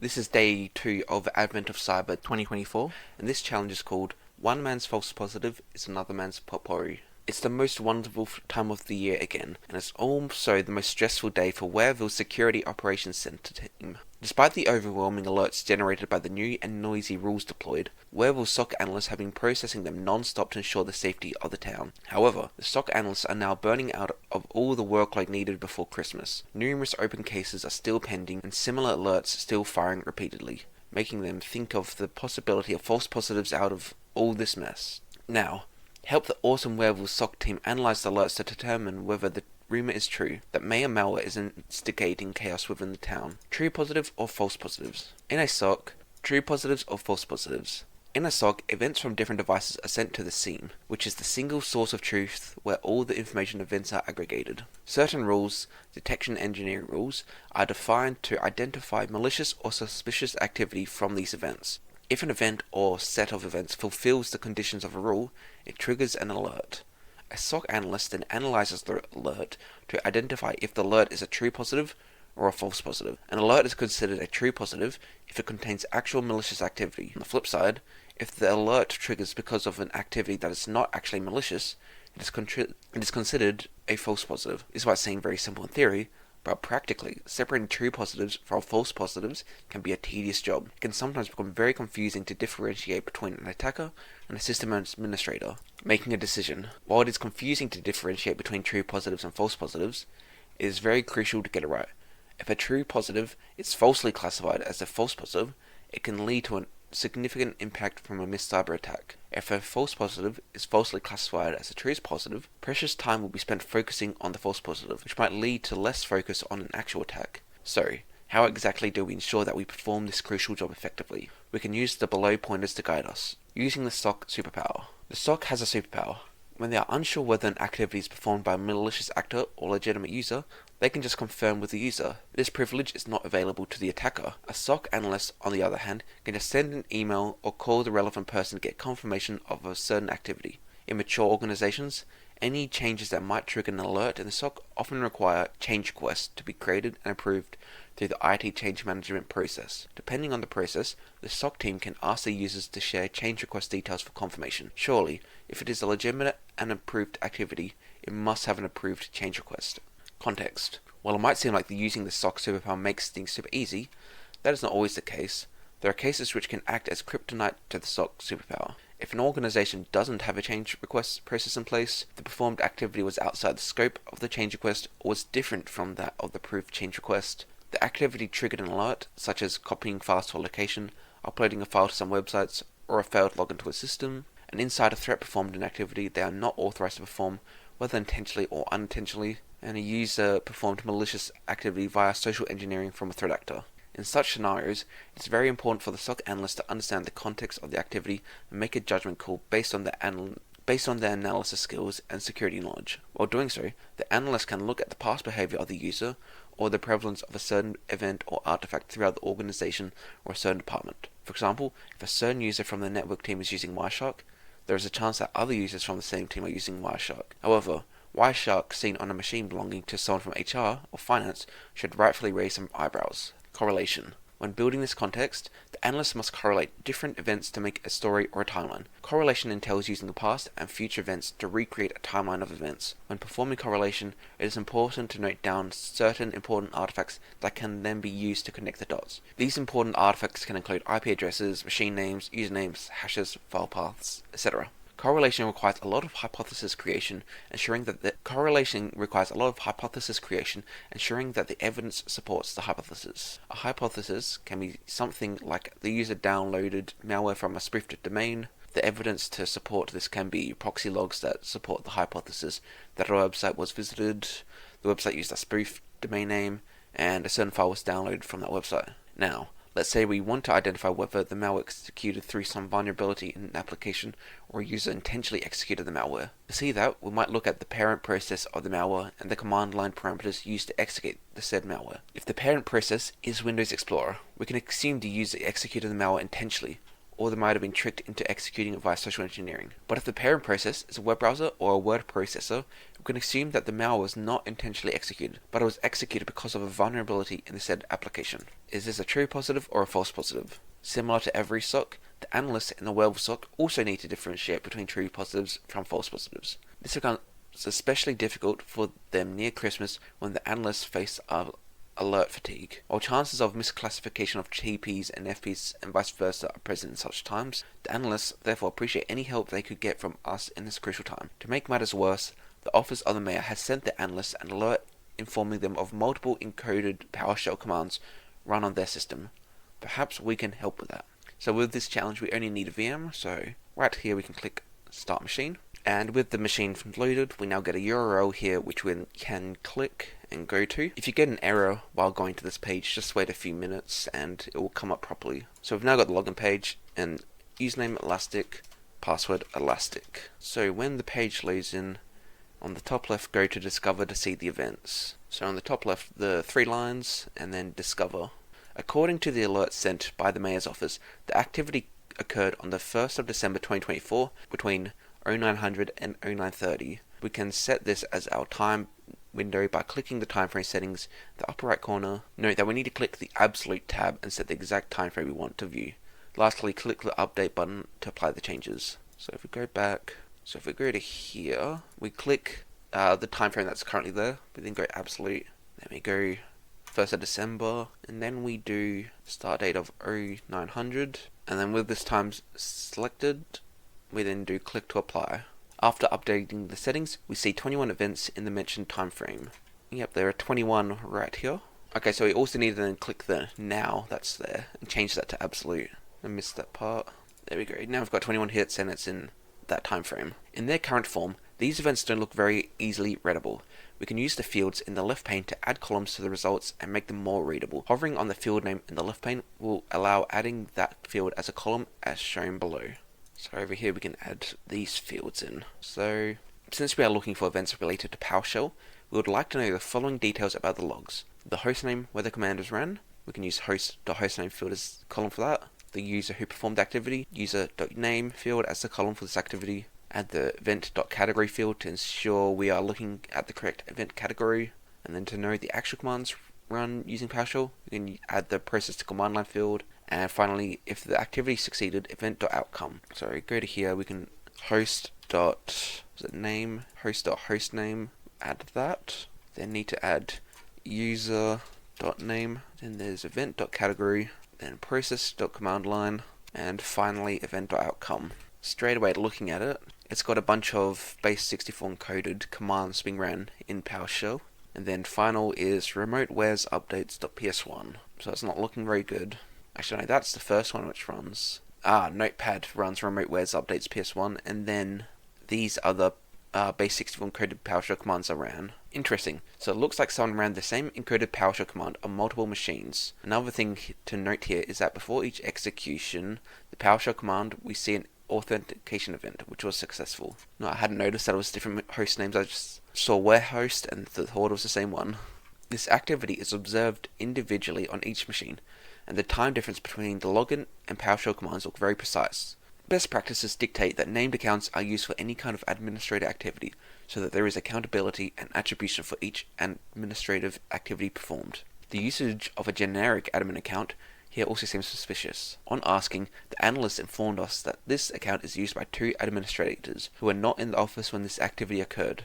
This is day 2 of Advent of Cyber 2024, and this challenge is called One Man's False Positive is Another Man's Potpourri. It's the most wonderful time of the year again, and it's also the most stressful day for Wareville's Security Operations Center team. Despite the overwhelming alerts generated by the new and noisy rules deployed, Wareville's SOC analysts have been processing them non-stop to ensure the safety of the town. However, the SOC analysts are now burning out of all the workload needed before Christmas. Numerous open cases are still pending and similar alerts still firing repeatedly, making them think of the possibility of false positives out of all this mess. Now, help the awesome Wareville SOC team analyze the alerts to determine whether the rumor is true that Mayor malware is instigating chaos within the town. True positive or false positives? In a SOC, true positives or false positives? In a SOC, events from different devices are sent to the scene, which is the single source of truth where all the information events are aggregated. Certain rules, detection engineering rules, are defined to identify malicious or suspicious activity from these events. If an event or set of events fulfills the conditions of a rule, it triggers an alert. A SOC analyst then analyzes the alert to identify if the alert is a true positive or a false positive. An alert is considered a true positive if it contains actual malicious activity. On the flip side, if the alert triggers because of an activity that is not actually malicious, it is considered a false positive. This might seem very simple in theory, but practically, separating true positives from false positives can be a tedious job. It can sometimes become very confusing to differentiate between an attacker and a system administrator making a decision. While it is confusing to differentiate between true positives and false positives, it is very crucial to get it right. If a true positive is falsely classified as a false positive, it can lead to a significant impact from a missed cyber attack. If a false positive is falsely classified as a true positive, precious time will be spent focusing on the false positive, which might lead to less focus on an actual attack. So, how exactly do we ensure that we perform this crucial job effectively? We can use the below pointers to guide us. Using the SOC superpower. The SOC has a superpower. When they are unsure whether an activity is performed by a malicious actor or legitimate user, they can just confirm with the user. This privilege is not available to the attacker. A SOC analyst, on the other hand, can just send an email or call the relevant person to get confirmation of a certain activity. In mature organizations, any changes that might trigger an alert in the SOC often require change requests to be created and approved through the IT change management process. Depending on the process, the SOC team can ask the users to share change request details for confirmation. Surely, if it is a legitimate and approved activity, it must have an approved change request. Context. While it might seem like using the SOC superpower makes things super easy, that is not always the case. There are cases which can act as kryptonite to the SOC superpower. If an organization doesn't have a change request process in place, the performed activity was outside the scope of the change request or was different from that of the approved change request, the activity triggered an alert, such as copying files to a location, uploading a file to some websites, or a failed login to a system. An insider threat performed an activity they are not authorized to perform, whether intentionally or unintentionally, and a user performed malicious activity via social engineering from a threat actor. In such scenarios, it is very important for the SOC analyst to understand the context of the activity and make a judgment call based on their analysis skills and security knowledge. While doing so, the analyst can look at the past behavior of the user or the prevalence of a certain event or artifact throughout the organization or a certain department. For example, if a certain user from the network team is using Wireshark, there is a chance that other users from the same team are using Wireshark. However, Wireshark seen on a machine belonging to someone from HR or finance should rightfully raise some eyebrows. Correlation. When building this context, the analyst must correlate different events to make a story or a timeline. Correlation entails using the past and future events to recreate a timeline of events. When performing correlation, it is important to note down certain important artifacts that can then be used to connect the dots. These important artifacts can include IP addresses, machine names, usernames, hashes, file paths, etc. Correlation requires a lot of hypothesis creation, ensuring that the evidence supports the hypothesis. A hypothesis can be something like the user downloaded malware from a spoofed domain. The evidence to support this can be proxy logs that support the hypothesis that a website was visited, the website used a spoofed domain name, and a certain file was downloaded from that website. Now, let's say we want to identify whether the malware executed through some vulnerability in an application or a user intentionally executed the malware. To see that, we might look at the parent process of the malware and the command line parameters used to execute the said malware. If the parent process is Windows Explorer, we can assume the user executed the malware intentionally, or they might have been tricked into executing it via social engineering. But if the parent process is a web browser or a word processor, we can assume that the malware was not intentionally executed, but it was executed because of a vulnerability in the said application. Is this a true positive or a false positive? Similar to every SOC, the analysts in the web SOC also need to differentiate between true positives from false positives. This becomes especially difficult for them near Christmas when the analysts face alert fatigue. While chances of misclassification of TPs and FPs and vice versa are present in such times, the analysts therefore appreciate any help they could get from us in this crucial time. To make matters worse, the Office of the Mayor has sent the analysts an alert informing them of multiple encoded PowerShell commands run on their system. Perhaps we can help with that. So with this challenge we only need a VM, so right here we can click Start Machine. And with the machine loaded, we now get a URL here which we can click and go to. If you get an error while going to this page, just wait a few minutes and it will come up properly. So we've now got the login page and username elastic, password elastic. So when the page loads in, on the top left go to discover to see the events. So on the top left the 3 lines and then discover. According to the alert sent by the Mayor's office, the activity occurred on the 1st of December 2024 between 0900 and 0930. We can set this as our time window by clicking the time frame settings in the upper right corner. Note that we need to click the absolute tab and set the exact time frame we want to view. Lastly, click the update button to apply the changes. So if we go back, if we go to here, we click the time frame that's currently there. We then go absolute, then we go 1st of December, and then we do start date of 0900, and then with this time selected, we then do click to apply. After updating the settings, we see 21 events in the mentioned time frame. Yep, there are 21 right here. Okay, so we also need to then click the now that's there and change that to absolute. I missed that part. There we go. Now we've got 21 hits and it's in that time frame. In their current form, these events don't look very easily readable. We can use the fields in the left pane to add columns to the results and make them more readable. Hovering on the field name in the left pane will allow adding that field as a column as shown below. So over here we can add these fields in. So since we are looking for events related to PowerShell, we would like to know the following details about the logs. The hostname where the command was ran, we can use host.hostname field as the column for that. The user who performed the activity, user.name field as the column for this activity. Add the event.category field to ensure we are looking at the correct event category. And then to know the actual commands run using PowerShell, we can add the process to command line field. And finally, if the activity succeeded, event.outcome. So go to here, we can host.name, add that. Then need to add user.name, then there's event.category, then process.command line, and finally event.outcome. Straight away looking at it, it's got a bunch of base64 encoded commands being ran in PowerShell. And then final is remote where's updates.ps1. So it's not looking very good. Actually, no, that's the first one which runs. Notepad runs remote where's updates ps1, and then these other base64 encoded PowerShell commands are ran. Interesting. So it looks like someone ran the same encoded PowerShell command on multiple machines. Another thing to note here is that before each execution, the PowerShell command, we see an authentication event, which was successful. No, I hadn't noticed that it was different host names. I just saw where host and thought it was the same one. This activity is observed individually on each machine, and the time difference between the login and PowerShell commands look very precise. Best practices dictate that named accounts are used for any kind of administrative activity, so that there is accountability and attribution for each administrative activity performed. The usage of a generic admin account here also seems suspicious. On asking, the analyst informed us that this account is used by 2 administrators who were not in the office when this activity occurred.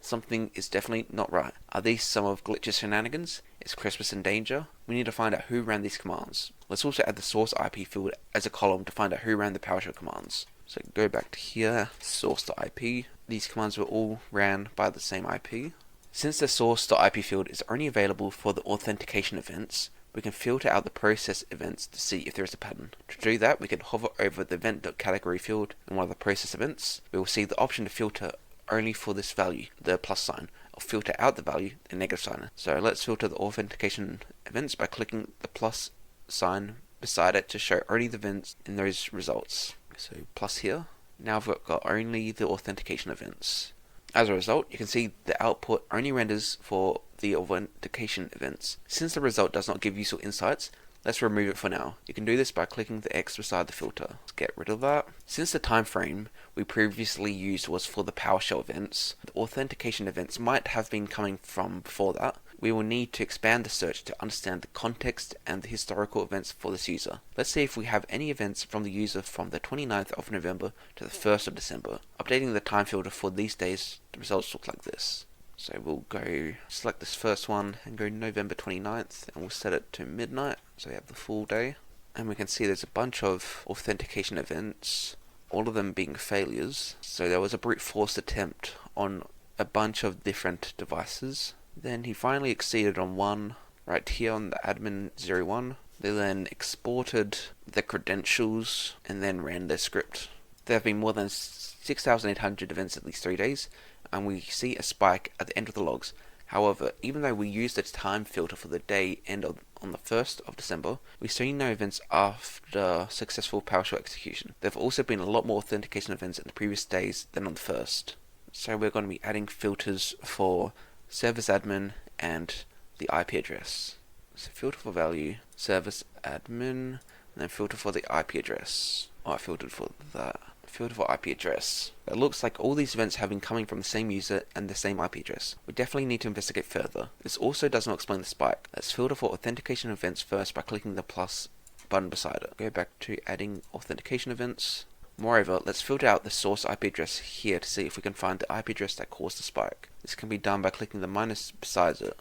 Something is definitely not right. Are these some of Glitch's shenanigans? Is Christmas in danger? We need to find out who ran these commands. Let's also add the source IP field as a column to find out who ran the PowerShell commands. So go back to here, source.ip. These commands were all ran by the same IP. Since the source.ip field is only available for the authentication events, we can filter out the process events to see if there is a pattern. To do that, we can hover over the event.category field in one of the process events. We will see the option to filter only for this value, the plus sign, or filter out the value, the negative sign. So let's filter the authentication events by clicking the plus sign beside it to show only the events in those results. So plus here. Now we've got only the authentication events. As a result, you can see the output only renders for the authentication events. Since the result does not give useful insights, Let's remove it for now. You can do this by clicking the X beside the filter. Let's get rid of that. Since the time frame we previously used was for the PowerShell events, the authentication events might have been coming from before that. We will need to expand the search to understand the context and the historical events for this user. Let's see if we have any events from the user from the 29th of November to the 1st of December. Updating the time filter for these days, the results look like this. So we'll go select this first one and go November 29th, and we'll set it to midnight so we have the full day. And we can see there's a bunch of authentication events, all of them being failures. So there was a brute force attempt on a bunch of different devices. Then he finally exceeded on one right here on the admin 01. They then exported the credentials and then ran their script. There have been more than 6,800 events in these 3 days, and we see a spike at the end of the logs. However, even though we used the time filter for the day end on the 1st of December, we see no events after successful PowerShell execution. There have also been a lot more authentication events in the previous days than on the 1st. So we're going to be adding filters for service admin and the IP address. So filter for value, service admin, and then filter for the IP address. Oh, I filtered for that. Filter for IP address. It looks like all these events have been coming from the same user and the same IP address. We definitely need to investigate further. This also does not explain the spike. Let's filter for authentication events first by clicking the plus button beside it. Go back to adding authentication events. Moreover, let's filter out the source IP address here to see if we can find the IP address that caused the spike. This can be done by clicking the minus beside it.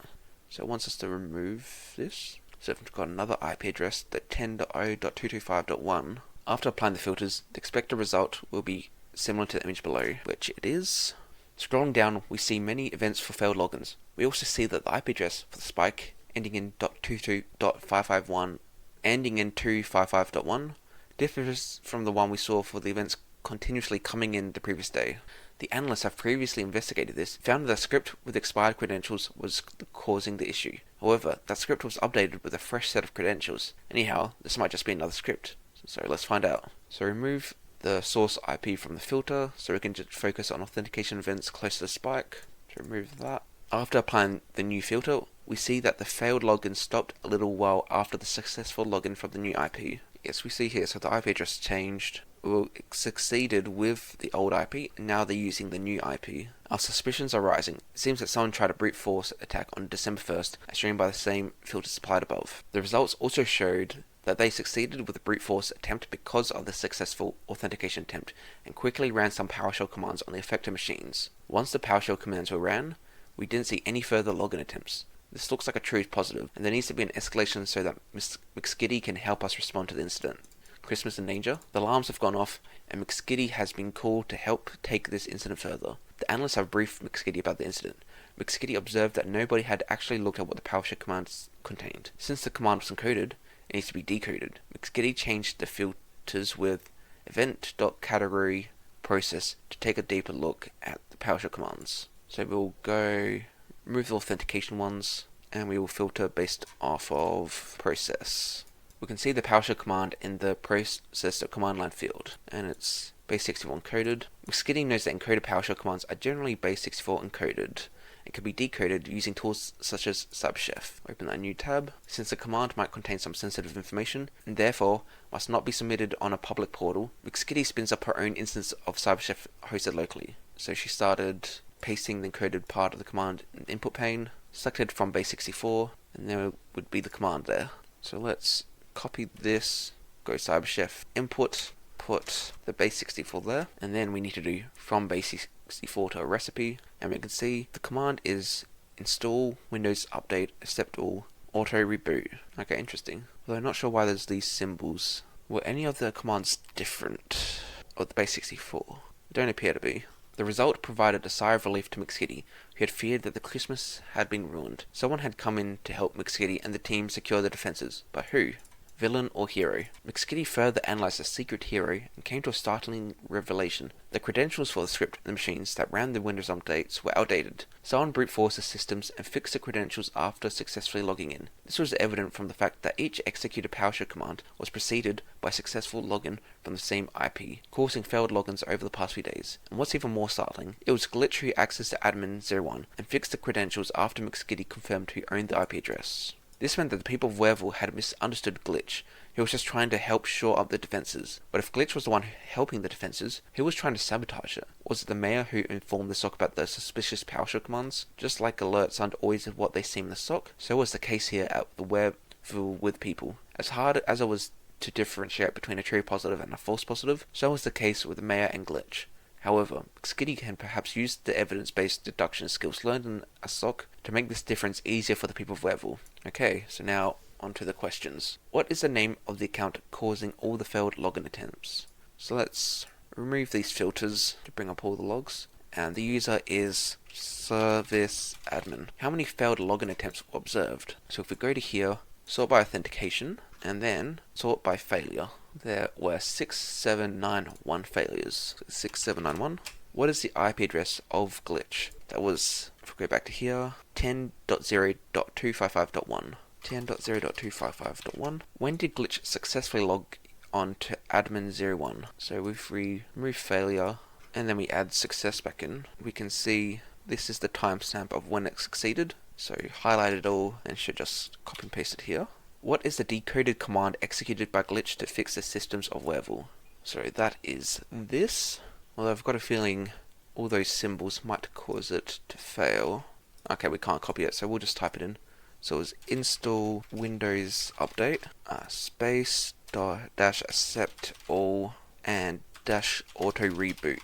So it wants us to remove this. So if we've got another IP address, the 10.0.225.1, after applying the filters, the expected result will be similar to the image below, which it is. Scrolling down, we see many events for failed logins. We also see that the IP address for the spike, ending in .22.551, ending in 255.1, differs from the one we saw for the events continuously coming in the previous day. The analysts have previously investigated this, found that the script with expired credentials was causing the issue. However, that script was updated with a fresh set of credentials. Anyhow, this might just be another script. So let's find out. So remove the source IP from the filter so we can just focus on authentication events close to the spike. To remove that. After applying the new filter, we see that the failed login stopped a little while after the successful login from the new IP. Yes, we see here, so the IP address changed. Well, it succeeded with the old IP, and now they're using the new IP. Our suspicions are rising. It seems that someone tried a brute force attack on December 1st, as shown by the same filter supplied above. The results also showed that they succeeded with the brute force attempt because of the successful authentication attempt, and quickly ran some PowerShell commands on the affected machines. Once the PowerShell commands were ran, we didn't see any further login attempts. This looks like a true positive, and there needs to be an escalation so that McSkitty can help us respond to the incident. Christmas in danger. The alarms have gone off, and McSkitty has been called to help take this incident further. The analysts have briefed McSkitty about the incident. McSkitty observed that nobody had actually looked at what the PowerShell commands contained. Since the command was encoded, it needs to be decoded. McSkitty changed the filters with event.category process to take a deeper look at the PowerShell commands. So we'll go remove the authentication ones, and we will filter based off of process. We can see the PowerShell command in the process command line field, and it's base64 encoded. McSkitty knows that encoded PowerShell commands are generally base64 encoded and can be decoded using tools such as Cyberchef. Open that new tab. Since the command might contain some sensitive information, and therefore must not be submitted on a public portal, McSkitty spins up her own instance of Cyberchef hosted locally. So she started pasting the encoded part of the command in the input pane, selected from base64, and there would be the command there. So let's copy this, go Cyberchef input, put the base64 there, and then we need to do from base64 to a recipe, and we can see the command is install Windows Update Accept All Auto Reboot. Okay, interesting. Although I'm not sure why there's these symbols. Were any of the commands different of the base64? They don't appear to be. The result provided a sigh of relief to McSkitty, who had feared that the Christmas had been ruined. Someone had come in to help McSkitty and the team secure the defenses, but who? Villain or hero? McSkitty further analysed the secret hero and came to a startling revelation. The credentials for the script and the machines that ran the Windows updates were outdated. Someone brute forced the systems and fixed the credentials after successfully logging in. This was evident from the fact that each executed PowerShell command was preceded by successful login from the same IP, causing failed logins over the past few days. And what's even more startling, it was glitch who accessed the admin 01 and fixed the credentials after McSkitty confirmed who owned the IP address. This meant that the people of Wereville had misunderstood Glitch, who was just trying to help shore up the defences. But if Glitch was the one helping the defences, who was trying to sabotage it? Was it the mayor who informed the SOC about the suspicious PowerShell commands? Just like alerts aren't always what they seem in the SOC, so was the case here at the Wereville with people. As hard as it was to differentiate between a true positive and a false positive, so was the case with the mayor and Glitch. However, Skitty can perhaps use the evidence-based deduction skills learned in a SOC to make this difference easier for the people of Wereville. Okay, so now on to the questions. What is the name of the account causing all the failed login attempts? So let's remove these filters to bring up all the logs. And the user is service admin. How many failed login attempts were observed? So if we go to here, sort by authentication, and then sort by failure. There were 6791 failures. 6791. What is the IP address of Glitch? That was, if we go back to here, 10.0.255.1. 10.0.255.1. When did Glitch successfully log on to admin01? So if we remove failure and then we add success back in, we can see this is the timestamp of when it succeeded. So highlight it all and should just copy and paste it here. What is the decoded command executed by Glitch to fix the systems of Wereville? So that is this. Although I've got a feeling all those symbols might cause it to fail. Okay, we can't copy it, so we'll just type it in. So it was install Windows Update, space dash accept all and dash auto reboot.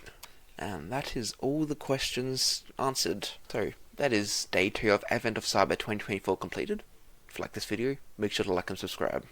And that is all the questions answered. So that is day 2 of Advent of Cyber 2024 completed. If you like this video, make sure to like and subscribe.